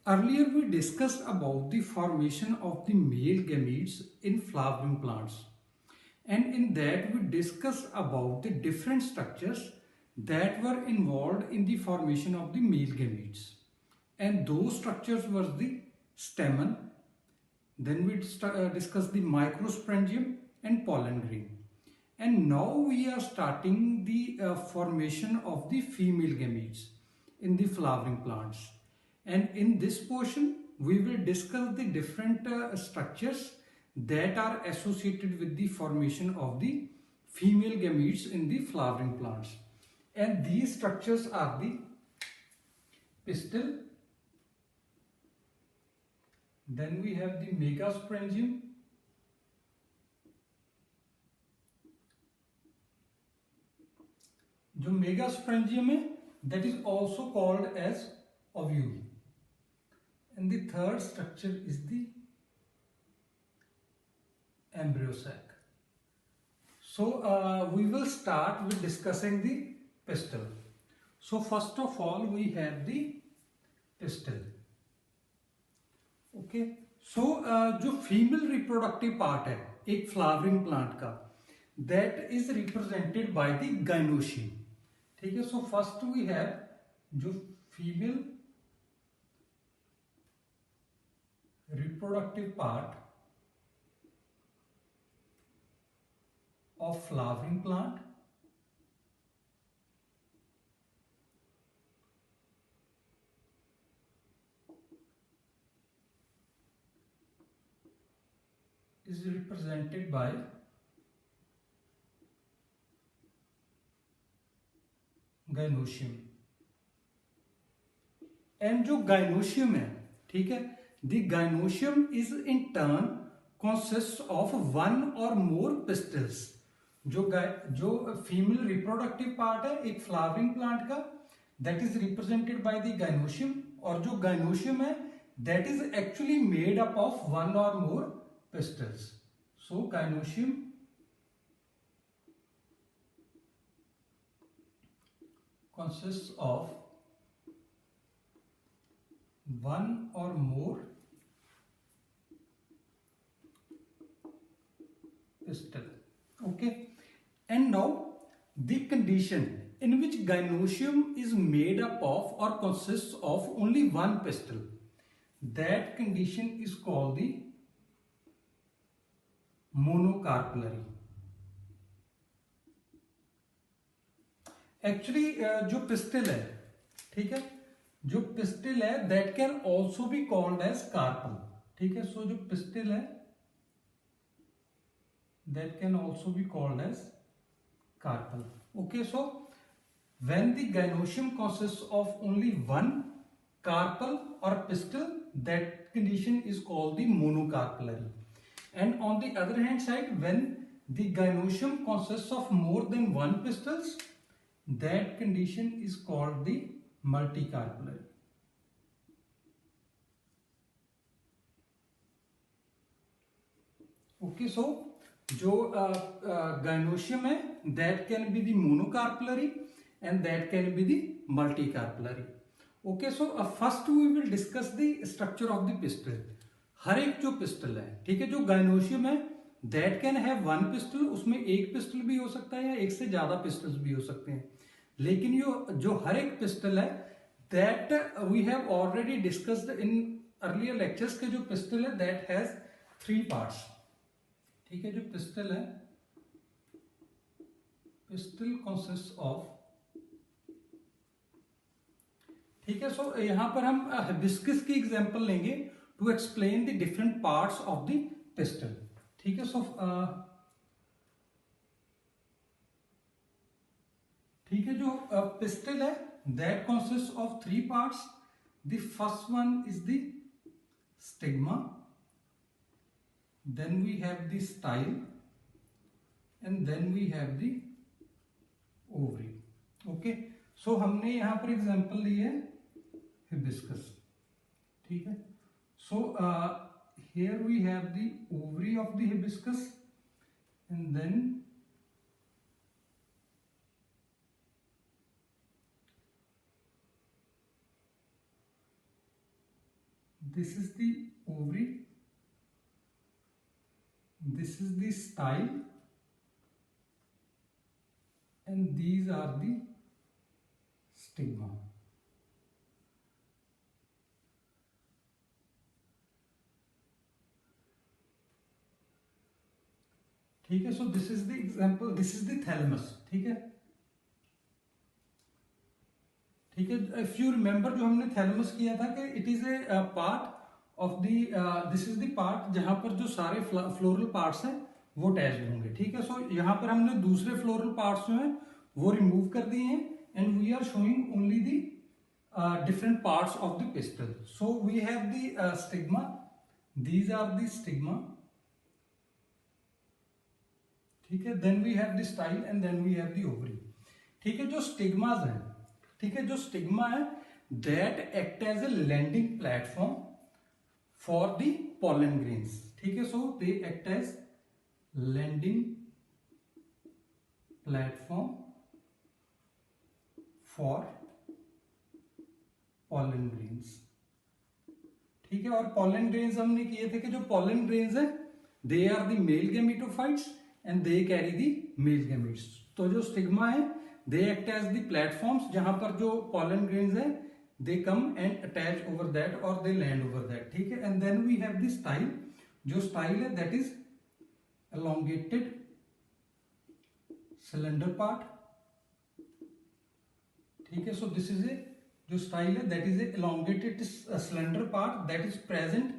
Earlier we discussed about the formation of the male gametes in flowering plants, and in that we discussed about the different structures that were involved in the formation of the male gametes, and those structures were the stamen. Then we discussed the microsporangium and pollen grain, and now we are starting the formation of the female gametes in the flowering plants. And in this portion, we will discuss the different structures that are associated with the formation of the female gametes in the flowering plants. And these structures are the pistil, then we have the megasporangium, जो megasporangium है that is also called as ovule, and the third structure is the embryo sac. So we will start with discussing the pistil. So first of all we have the pistil. Okay, so जो female reproductive part है एक flowering plant का, that is represented by the gynoecium. ठीक है, so first we have जो female reproductive part of flowering plant, is represented by gynoecium. And जो gynoecium है, ठीक है, the gynoecium is in turn consist of one और मोर pistols. जो female reproductive part है एक फ्लावरिंग प्लांट का, that is represented by the gynoecium. और जो गाइनोशियम है that is actually made up of one और मोर pistils. So gynoecium consists of one or more pistil. Okay, and now the condition in which gynoecium is made up of or consists of only one pistil, that condition is called the monocarpellary. Actually जो pistil है, ठीक है, जो pistil है that can also be called as carpel. ठीक है, so जो pistil है that can also be called as carpel. Okay, so when the gynoecium consist of only one carpel और pistil, that condition is called the monocarpellary. And on the other hand side, when the gynoecium consists of more than one pistils, that condition is called the multicarpellary. Okay, so जो gynoecium है that can be the monocarpellary and that can be the multicarpellary. Okay, so first we will discuss the structure of the pistil. हर एक जो pistil है, ठीक है, जो gynoecium है that can have one pistol, उसमें एक पिस्टल भी हो सकता है या एक से ज्यादा पिस्टल्स भी हो सकते हैं. लेकिन जो हर एक पिस्टल है that we have already discussed in earlier lectures के जो पिस्टल है दैट हैज थ्री पार्ट्स. ठीक है, जो पिस्टल है, पिस्टल कंसिस्ट ऑफ, ठीक है, सो यहां पर हम हिबिस्कस की एग्जांपल लेंगे to explain the different parts of the pistil. ठीक है, सो ठीक है, जो pistil है that consists of three parts. The first one is the stigma, then we have the style, and then we have the ovary. Okay, so हमने यहां पर example ली है हिबिस्कस. ठीक है, so here we have the ovary of the hibiscus, and then this is the ovary, this is the style, and these are the stigma. ठीक है, so this is the example, this is the thalamus. ठीक है, ठीक है. If you remember, जो हमने thalamus किया था कि it is a part of the, this is the part जहां पर जो सारे फ्लोरल पार्ट्स हैं वो अटैच्ड होंगे. ठीक है, सो यहाँ पर हमने दूसरे फ्लोरल पार्ट्स जो हैं वो रिमूव कर दिए हैं, and we are showing only the different parts of the pistil. So we have the stigma, these are the stigma. ठीक है, then we have the style and then we have the ovary. ठीक है, जो stigmas हैं, ठीक है, जो stigma है that act as a landing platform for the pollen grains. ठीक है, so they act as landing platform for pollen grains. ठीक है, और pollen grains हमने किए थे कि जो pollen grains है they are the male gametophytes and they carry the male gametes. तो जो स्टिग्मा है they act as the platforms जहां पर जो pollen grains है they come and attach over that or they land over that. ठीक है, and then we have the style. जो style है that is elongated cylinder part. ठीक है, so this is a, जो स्टाइल है that is a elongated slender part that is present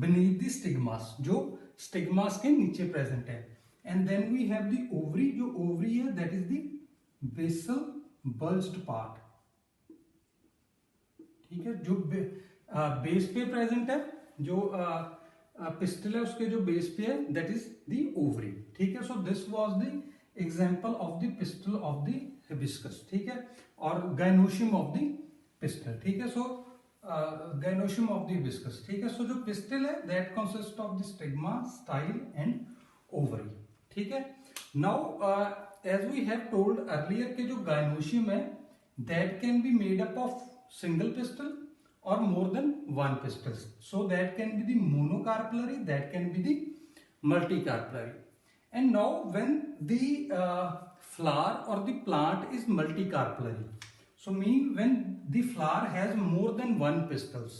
beneath the stigmas, जो stigmas के नीचे प्रेजेंट है. And then we have the ovary. जो ओवरी है that is the basal bulged part. ठीक है, जो बेस पे प्रेजेंट है, जो पिस्टल है उसके जो बेस पे है दैट इज द ओवरी. ठीक है, so this was the example of the pistil of the hibiscus. ठीक है, और गाइनोशियम ऑफ द पिस्टल. ठीक है, so gynoecium of the hibiscus. ठीक है, सो जो पिस्टल है that consist of the stigma, style and ovary. ठीक है, now as we have told earlier के जो गाइनोशियम है that can be made up of single pistil or more than one pistils. So that can be the monocarpellary, that can be the multicarpellary. And now when the flower or the plant is multicarpellary, so mean when the flower has more than one pistils.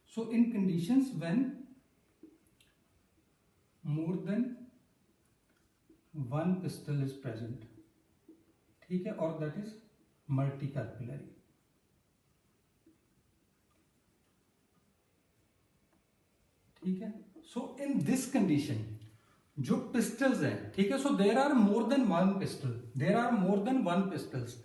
So in conditions when more than one pistil is present, ठीक है, or that is multicarpellary. ठीक है, so in this condition जो pistils हैं, ठीक है, so there are more than one pistil, there are more than one pistils.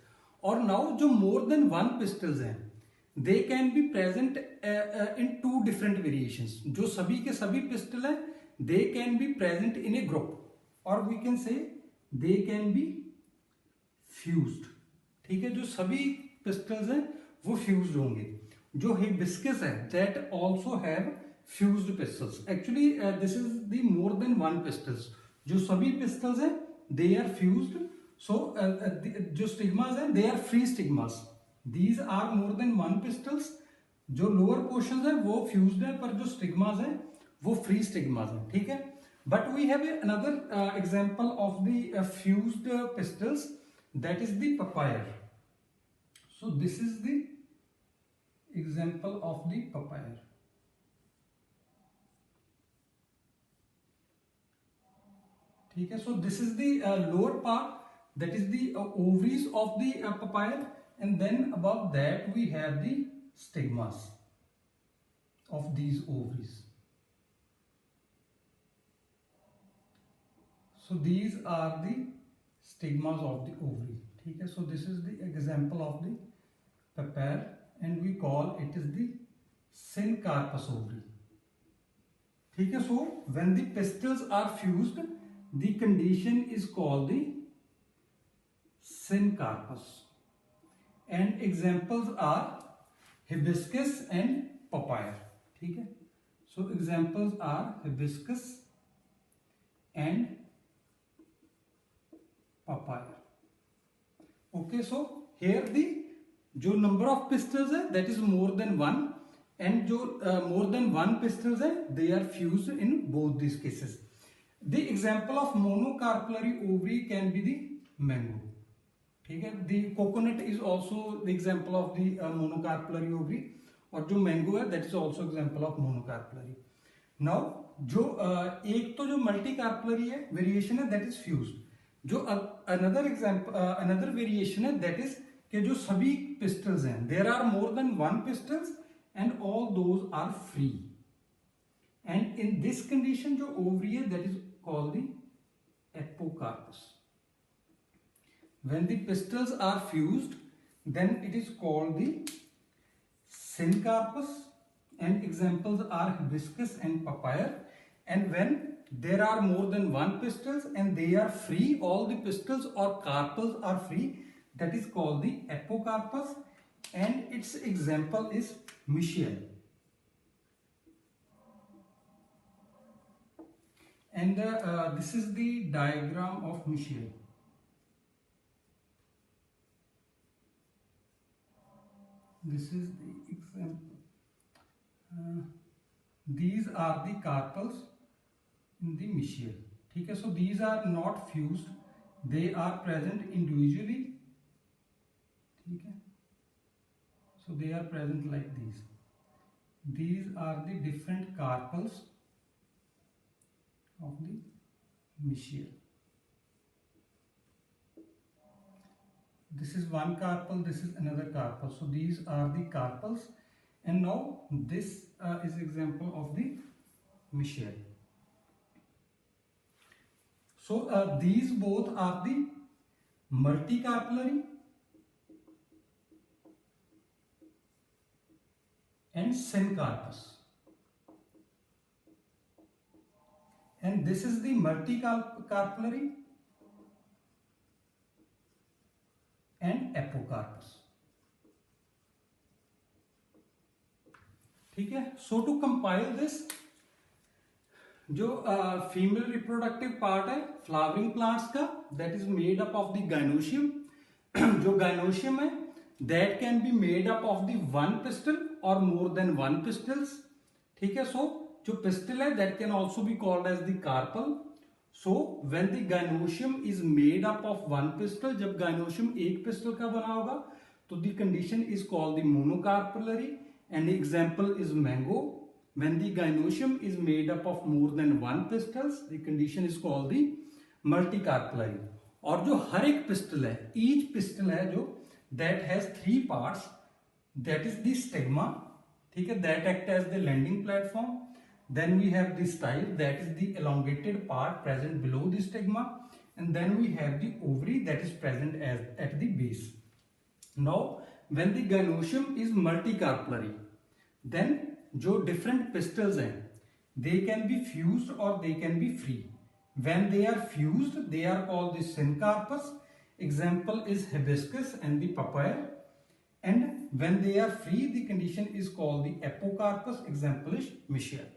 और now जो मोर देन वन पिस्टल्स हैं they can be present in two different variations. जो सभी के सभी पिस्टल हैं they can be present in a group, और we can say they can B fused. ठीक है, जो सभी पिस्टल्स हैं वो फ्यूज्ड होंगे. जो हिबिस्कस है that also have fused pistils. Actually this is the more than one pistils. जो सभी pistils हैं they are fused. So जो stigmas हैं they are free stigmas. These are more than one pistils. जो lower portions हैं वो fused हैं, पर जो stigmas हैं वो free stigmas हैं. ठीक है, but we have another example of the fused pistils, that is the papaya. So this is the example of the papaya. ठीक है, so this is the lower part that is the ovaries of the papaya, and then above that we have the stigmas of these ovaries. So these are the stigmas of the ovary. ठीक है, so this is the example of the papaya and we call it is the syncarpous ovary. ठीक है, so when the pistils are fused the condition is called the syncarpous, and examples are hibiscus and papaya. ठीक है, so examples are hibiscus and papaya. Okay, so here the जो number of pistils है that is more than one, and जो more than one pistils है, they are fused in both these cases. The example of monocarpellary ovary can be the mango. ठीक है, the coconut is also the example of the monocarpellary ovary, और जो mango है that is also example of monocarpellary. Now जो एक तो जो multicarpellary है variation है that is fused. जो another example another variation है that is कि जो सभी pistils हैं there are more than one pistils and all those are free, and in this condition जो ovary है that is called the apocarpus. When the pistils are fused, then it is called the syncarpus, and examples are hibiscus and papaya. And when there are more than one pistils and they are free, all the pistils or carpels are free, that is called the apocarpus, and its example is Michelle. And this is the diagram of Michelle. This is the example. These are the carpels in the Michelle. ठीक है, so these are not fused, they are present individually. ठीक है, so they are present like these. These are the different carpels of the Michelle. This is one carpel, this is another carpel. So these are the carpels, and now this is example of the Michelle. So these both are the multicarpellary and syncarpus, and this is the multicarpellary and apocarpus. ठीक है, so to compile this, जो female reproductive part है flowering plants का that is made up of the gynoecium. जो gynoecium है that can be made up of the one pistil or more than one pistils. ठीक है, so जो pistil है that can also be called as the carpel. So when the gynoecium is made up of one pistil, जब gynoecium एक pistil का बना होगा तो the condition is called the monocarpellary, and the example is mango. When the gynoecium is made up of more than one pistils, the condition is called the multicarpellary. और जो हर एक pistil है, each pistil है जो that has three parts, that is the stigma, ठीक है, that act as the landing platform. Then we have the style, that is the elongated part present below the stigma, and then we have the ovary that is present at the base. Now when the gynoecium is multicarpellary, then जो different pistils हैं they can be fused or they can be free. When they are fused they are called the syncarpus. Example is hibiscus and the papaya. And when they are free the condition is called the apocarpus. Example is Michelle.